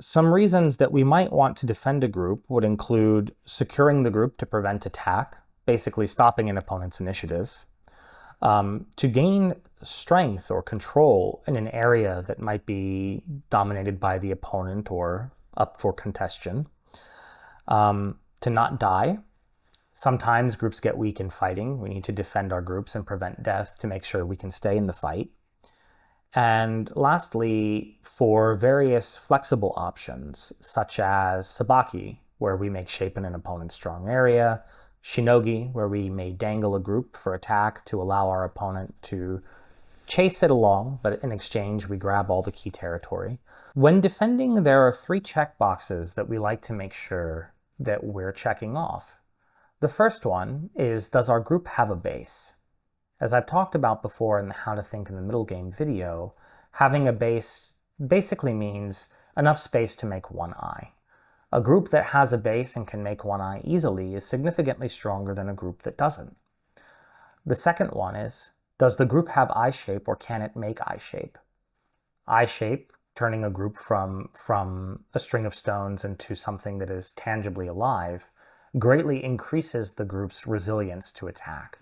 Some reasons that we might want to defend a group would include securing the group to prevent attack, basically stopping an opponent's initiative, to gain strength or control in an area that might be dominated by the opponent or up for contestation, to not die. Sometimes groups get weak in fighting. We need to defend our groups and prevent death to make sure we can stay in the fight. And lastly, for various flexible options, such as sabaki, where we make shape in an opponent's strong area, shinogi, where we may dangle a group for attack to allow our opponent to chase it along, but in exchange we grab all the key territory. When defending, there are 3 checkboxes that we like to make sure that we're checking off. The first one is, does our group have a base? As I've talked about before in the How to Think in the Middle Game video, having a base basically means enough space to make one eye. A group that has a base and can make one eye easily is significantly stronger than a group that doesn't. The second one is, does the group have eye shape or can it make eye shape? Eye shape, turning a group from a string of stones into something that is tangibly alive, greatly increases the group's resilience to attack.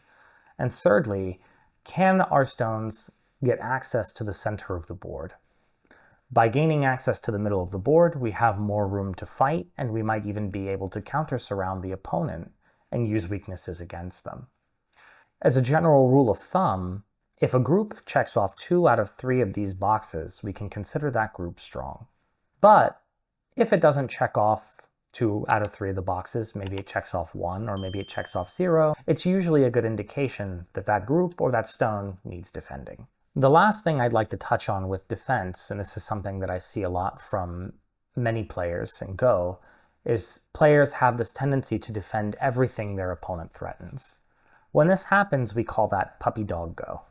And thirdly, can our stones get access to the center of the board? By gaining access to the middle of the board, we have more room to fight, and we might even be able to counter-surround the opponent and use weaknesses against them. As a general rule of thumb, if a group checks off 2 out of 3 of these boxes, we can consider that group strong. But if it doesn't check off 2 out of 3 of the boxes, maybe it checks off 1 or maybe it checks off 0, it's usually a good indication that that group or that stone needs defending. The last thing I'd like to touch on with defense, and this is something that I see a lot from many players in Go, is players have this tendency to defend everything their opponent threatens. When this happens, we call that puppy dog Go.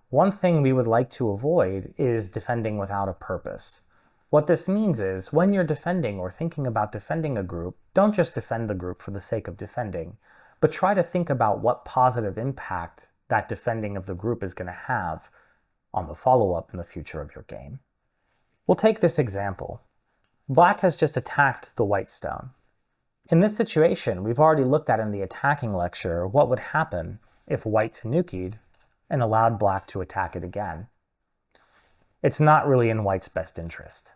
One thing we would like to avoid is defending without a purpose. What this means is, when you're defending or thinking about defending a group, don't just defend the group for the sake of defending, but try to think about what positive impact that defending of the group is going to have on the follow-up in the future of your game. We'll take this example. Black has just attacked the white stone. In this situation, we've already looked at in the attacking lecture what would happen if white tanuki'd and allowed black to attack it again. It's not really in white's best interest.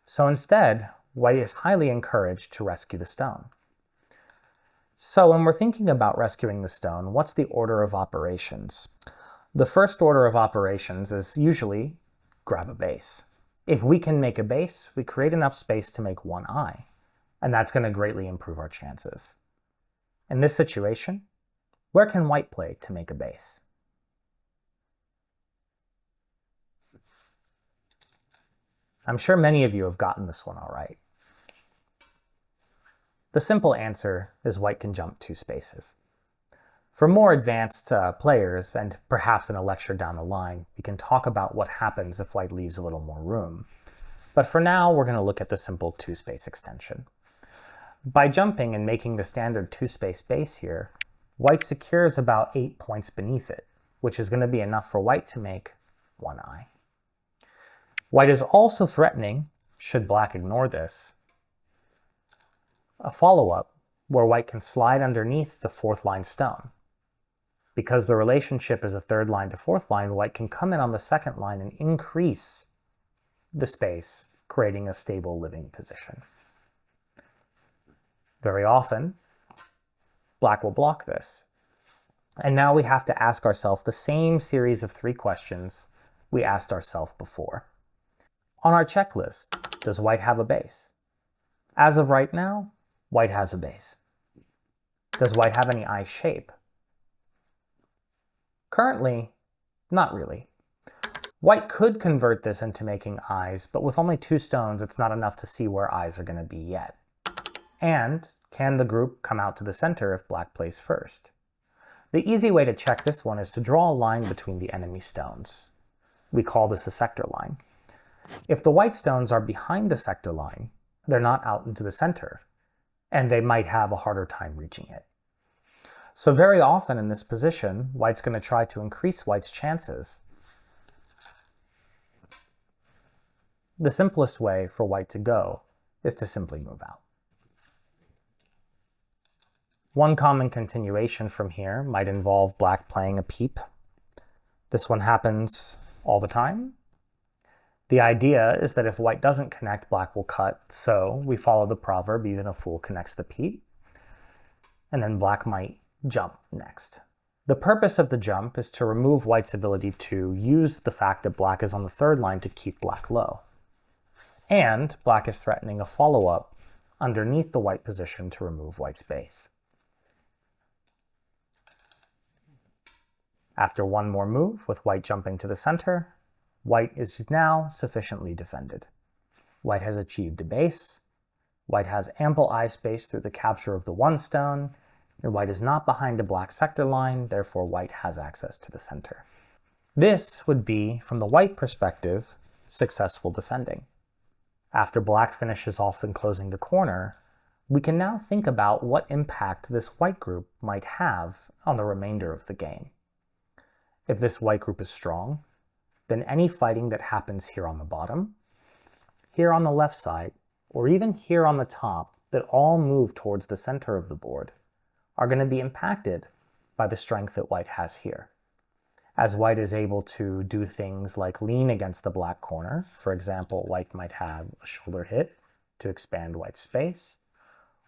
So instead, white is highly encouraged to rescue the stone. So when we're thinking about rescuing the stone, what's the order of operations? The first order of operations is usually grab a base. If we can make a base, we create enough space to make one eye, and that's going to greatly improve our chances. In this situation, where can white play to make a base? I'm sure many of you have gotten this one all right. The simple answer is white can jump 2 spaces. For more advanced players, and perhaps in a lecture down the line, we can talk about what happens if white leaves a little more room. But for now, we're going to look at the simple 2-space extension. By jumping and making the standard 2-space base here, white secures about 8 points beneath it, which is going to be enough for white to make one eye. White is also threatening, should black ignore this, a follow-up where white can slide underneath the 4th line stone. Because the relationship is a 3rd line to 4th line, white can come in on the 2nd line and increase the space, creating a stable living position. Very often, black will block this. And now we have to ask ourselves the same series of 3 questions we asked ourselves before. On our checklist, does white have a base? As of right now, white has a base. Does white have any eye shape? Currently, not really. White could convert this into making eyes, but with only 2 stones, it's not enough to see where eyes are going to be yet. And can the group come out to the center if black plays first? The easy way to check this one is to draw a line between the enemy stones. We call this a sector line. If the white stones are behind the sector line, they're not out into the center, and they might have a harder time reaching it. So very often in this position, white's going to try to increase white's chances the simplest way for white to go is to simply move out. One common continuation from here might involve black playing a peep. This one happens all the time. The idea is that if white doesn't connect, black will cut, so we follow the proverb, even a fool connects the peep, and then black might jump next. The purpose of the jump is to remove white's ability to use the fact that black is on the third line to keep black low. And black is threatening a follow-up underneath the white position to remove white's base. After one more move, with white jumping to the center, white is now sufficiently defended. White has achieved a base, white has ample eye space through the capture of the one stone, and white is not behind a black sector line, therefore white has access to the center. This would be, from the white perspective, successful defending. After black finishes off enclosing the corner, we can now think about what impact this white group might have on the remainder of the game. If this white group is strong, then any fighting that happens here on the bottom, here on the left side, or even here on the top that all move towards the center of the board are going to be impacted by the strength that white has here. As white is able to do things like lean against the black corner, for example, white might have a shoulder hit to expand white's space,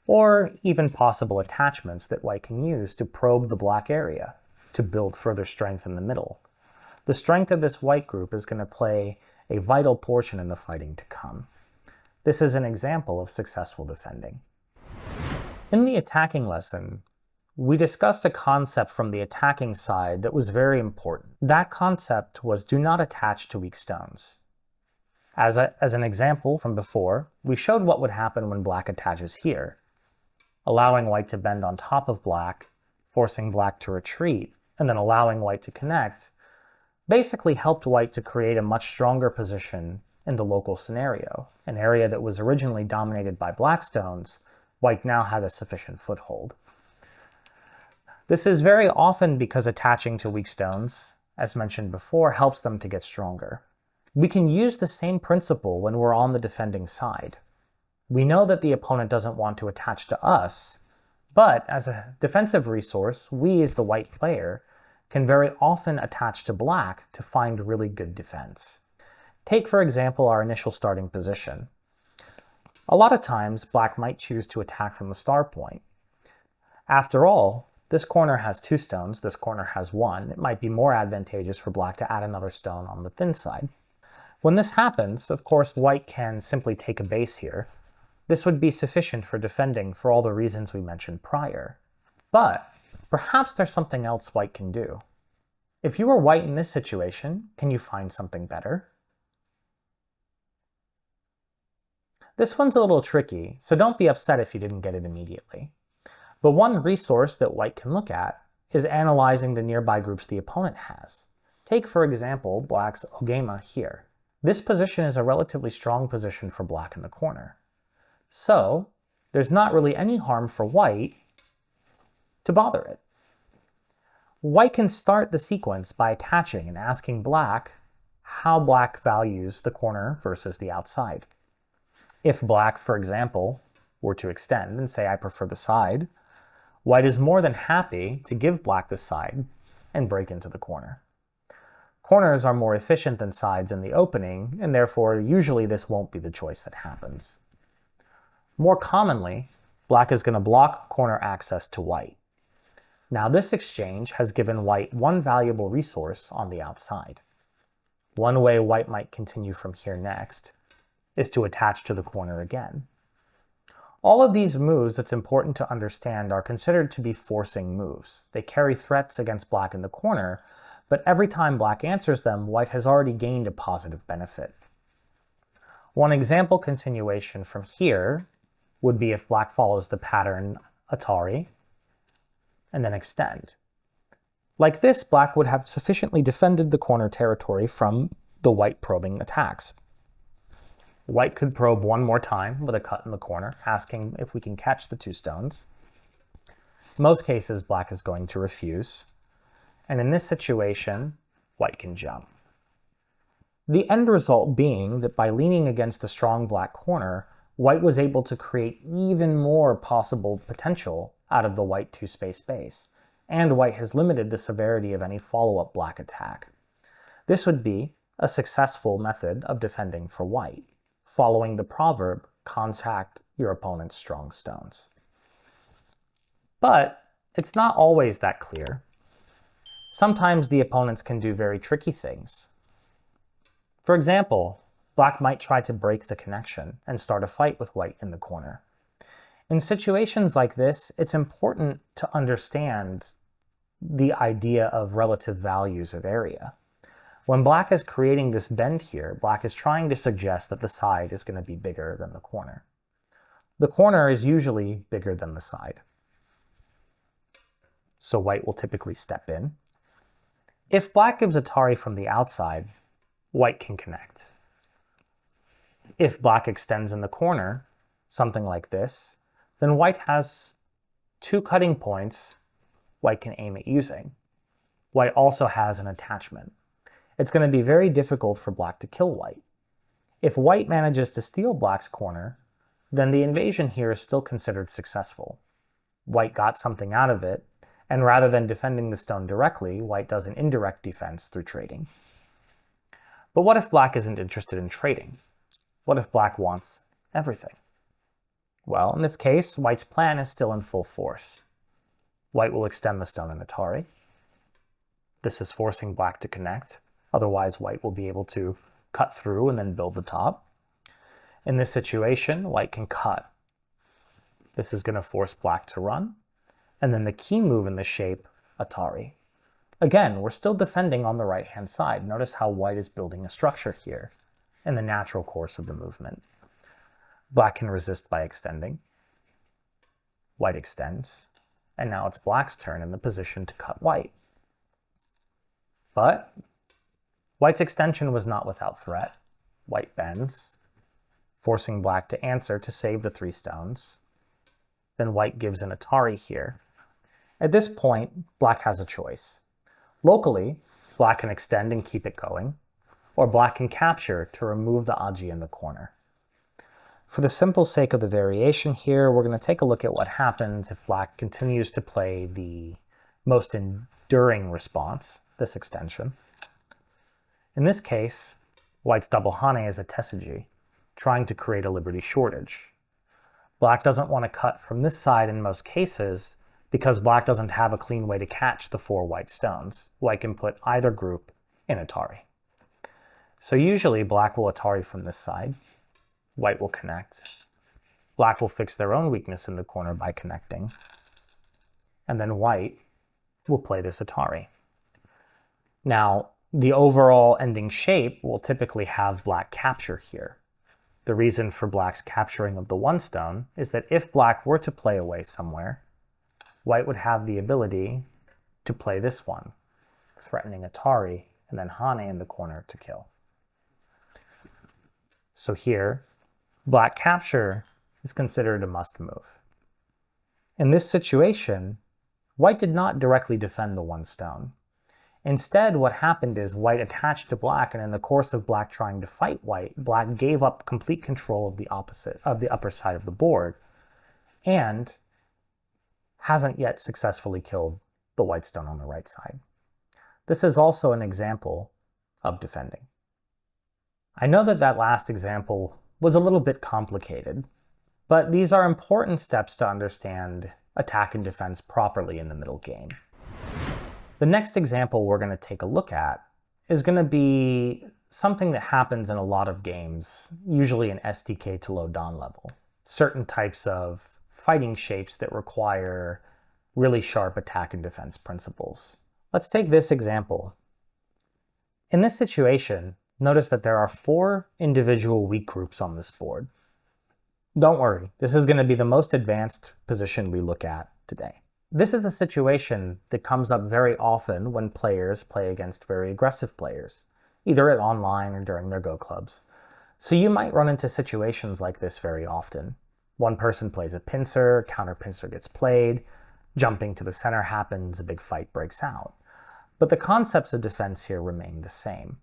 or even possible attachments that white can use to probe the black area to build further strength in the middle. The strength of this white group is going to play a vital portion in the fighting to come. This is an example of successful defending. In the attacking lesson, we discussed a concept from the attacking side that was very important. That concept was do not attach to weak stones. As an example from before, we showed what would happen when black attaches here, allowing white to bend on top of black, forcing black to retreat, and then allowing white to connect, basically helped white to create a much stronger position in the local scenario. An area that was originally dominated by black stones, white now had a sufficient foothold. This is very often because attaching to weak stones, as mentioned before, helps them to get stronger. We can use the same principle when we're on the defending side. We know that the opponent doesn't want to attach to us, but as a defensive resource, we as the white player can very often attach to black to find really good defense. Take, for example, our initial starting position. A lot of times, black might choose to attack from the star point. After all, this corner has 2 stones, this corner has 1. It might be more advantageous for black to add another stone on the thin side. When this happens, of course, white can simply take a base here. This would be sufficient for defending for all the reasons we mentioned prior. But perhaps there's something else white can do. If you were white in this situation, can you find something better? This one's a little tricky, so don't be upset if you didn't get it immediately. But one resource that white can look at is analyzing the nearby groups the opponent has. Take, for example, black's Ogema here. This position is a relatively strong position for black in the corner. So, there's not really any harm for white to bother it. White can start the sequence by attaching and asking black how black values the corner versus the outside. If black, for example, were to extend and say, I prefer the side, white is more than happy to give black the side and break into the corner. Corners are more efficient than sides in the opening, and therefore usually this won't be the choice that happens. More commonly, black is going to block corner access to white. Now this exchange has given white one valuable resource on the outside. One way white might continue from here next is to attach to the corner again. All of these moves, it's important to understand, are considered to be forcing moves. They carry threats against black in the corner, but every time black answers them, white has already gained a positive benefit. One example continuation from here would be if black follows the pattern Atari and then extend. Like this, black would have sufficiently defended the corner territory from the white probing attacks. White could probe one more time with a cut in the corner, asking if we can catch the 2 stones. In most cases, black is going to refuse. And in this situation, white can jump. The end result being that by leaning against a strong black corner, white was able to create even more possible potential out of the white two-space space, and white has limited the severity of any follow-up black attack. This would be a successful method of defending for white, following the proverb, contact your opponent's strong stones. But it's not always that clear. Sometimes the opponents can do very tricky things. For example, black might try to break the connection and start a fight with white in the corner. In situations like this, it's important to understand the idea of relative values of area. When black is creating this bend here, black is trying to suggest that the side is going to be bigger than the corner. The corner is usually bigger than the side. So white will typically step in. If black gives Atari from the outside, white can connect. If black extends in the corner, something like this, then white has two cutting points white can aim at using. White also has an attachment. It's going to be very difficult for black to kill white. If white manages to steal black's corner, then the invasion here is still considered successful. White got something out of it, and rather than defending the stone directly, white does an indirect defense through trading. But what if black isn't interested in trading? What if black wants everything? Well, in this case, white's plan is still in full force. White will extend the stone in Atari. This is forcing black to connect. Otherwise, white will be able to cut through and then build the top. In this situation, white can cut. This is going to force black to run. And then the key move in the shape, Atari. Again, we're still defending on the right-hand side. Notice how white is building a structure here in the natural course of the movement. Black can resist by extending. White extends. And now it's black's turn in the position to cut white. But white's extension was not without threat. White bends, forcing black to answer to save the 3 stones. Then white gives an Atari here. At this point, black has a choice. Locally, black can extend and keep it going, or black can capture to remove the Aji in the corner. For the simple sake of the variation here, we're going to take a look at what happens if black continues to play the most enduring response, this extension. In this case, white's double hane is a tesuji, trying to create a liberty shortage. Black doesn't want to cut from this side in most cases because black doesn't have a clean way to catch the 4 white stones. White can put either group in Atari. So usually black will Atari from this side. White will connect. Black will fix their own weakness in the corner by connecting. And then white will play this Atari. Now, the overall ending shape will typically have black capture here. The reason for black's capturing of the 1 stone is that if black were to play away somewhere, white would have the ability to play this one, threatening Atari, and then hane in the corner to kill. So here, black capture is considered a must move. In this situation, white did not directly defend the 1 stone. Instead, what happened is white attached to black, and in the course of black trying to fight white, black gave up complete control of the upper side of the board, and hasn't yet successfully killed the white stone on the right side. This is also an example of defending. I know that that last example was a little bit complicated, but these are important steps to understand attack and defense properly in the middle game. The next example we're going to take a look at is going to be something that happens in a lot of games, usually in SDK to low dan level. Certain types of fighting shapes that require really sharp attack and defense principles. Let's take this example. In this situation, notice that there are 4 individual weak groups on this board. Don't worry, this is going to be the most advanced position we look at today. This is a situation that comes up very often when players play against very aggressive players, either at online or during their Go clubs. So you might run into situations like this very often. One person plays a pincer, counter pincer gets played, jumping to the center happens, a big fight breaks out. But the concepts of defense here remain the same.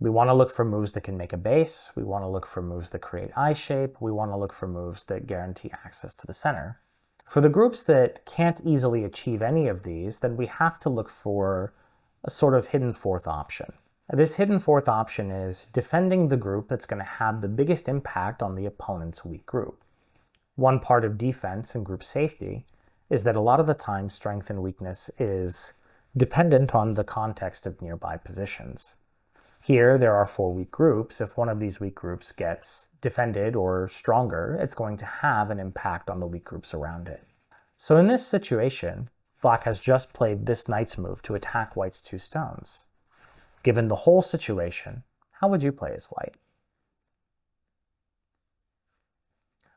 We want to look for moves that can make a base. We want to look for moves that create eye shape. We want to look for moves that guarantee access to the center. For the groups that can't easily achieve any of these, then we have to look for a sort of hidden fourth option. This hidden fourth option is defending the group that's going to have the biggest impact on the opponent's weak group. One part of defense and group safety is that a lot of the time strength and weakness is dependent on the context of nearby positions. Here, there are 4 weak groups. If one of these weak groups gets defended or stronger, it's going to have an impact on the weak groups around it. So in this situation, Black has just played this knight's move to attack White's 2 stones. Given the whole situation, how would you play as White?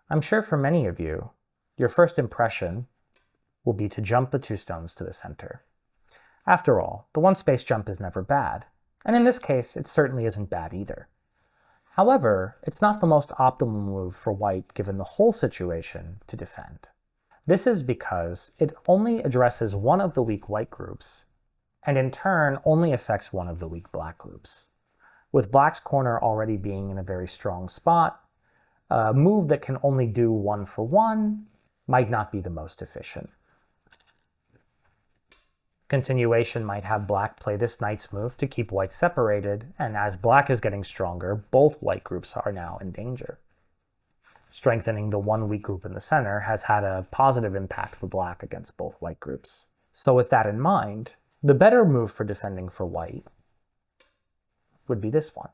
I'm sure for many of you, your first impression will be to jump the 2 stones to the center. After all, the one-space jump is never bad. And in this case, it certainly isn't bad either. However, it's not the most optimal move for White given the whole situation to defend. This is because it only addresses one of the weak White groups, and in turn only affects one of the weak Black groups. With Black's corner already being in a very strong spot, a move that can only do 1 for 1 might not be the most efficient. Continuation might have Black play this knight's move to keep White separated, and as Black is getting stronger, both White groups are now in danger. Strengthening the one weak group in the center has had a positive impact for Black against both White groups. So with that in mind, the better move for defending for White would be this one.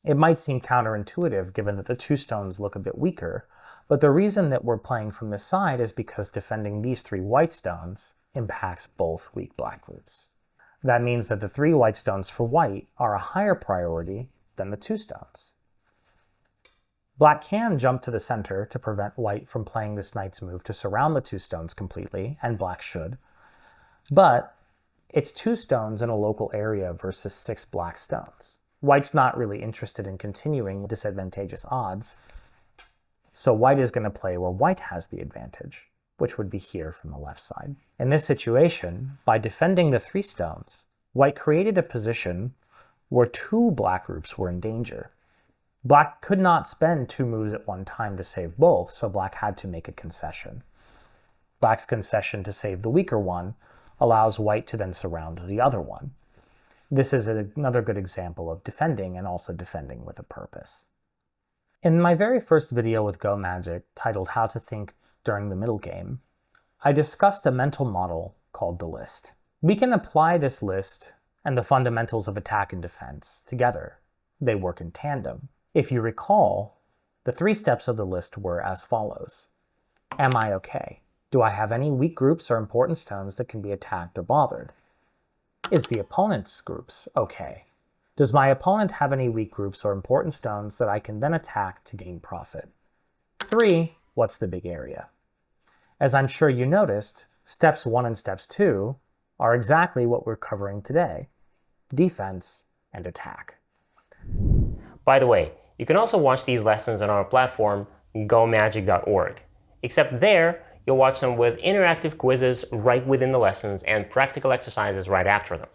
It might seem counterintuitive given that the 2 stones look a bit weaker, but the reason that we're playing from this side is because defending these 3 White stones impacts both weak Black groups. That means that the 3 White stones for White are a higher priority than the 2 stones. Black can jump to the center to prevent White from playing this knight's move to surround the 2 stones completely, and Black should, but it's 2 stones in a local area versus 6 Black stones. White's not really interested in continuing with disadvantageous odds, so White is going to play where White has the advantage, which would be here from the left side. In this situation, by defending the 3 stones, White created a position where 2 Black groups were in danger. Black could not spend 2 moves at one time to save both, so Black had to make a concession. Black's concession to save the weaker one allows White to then surround the other one. This is another good example of defending and also defending with a purpose. In my very first video with Go Magic, titled How to Think During the Middle Game, I discussed a mental model called the list. We can apply this list and the fundamentals of attack and defense together. They work in tandem. If you recall, the 3 steps of the list were as follows. Am I okay? Do I have any weak groups or important stones that can be attacked or bothered? Is the opponent's groups okay? Does my opponent have any weak groups or important stones that I can then attack to gain profit? 3, what's the big area? As I'm sure you noticed, steps 1 and steps 2 are exactly what we're covering today: defense and attack. By the way, you can also watch these lessons on our platform, gomagic.org. Except there, you'll watch them with interactive quizzes right within the lessons and practical exercises right after them.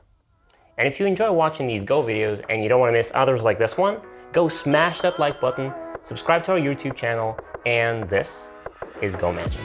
And if you enjoy watching these Go videos and you don't want to miss others like this one, go smash that like button, subscribe to our YouTube channel, and this is Go Magic.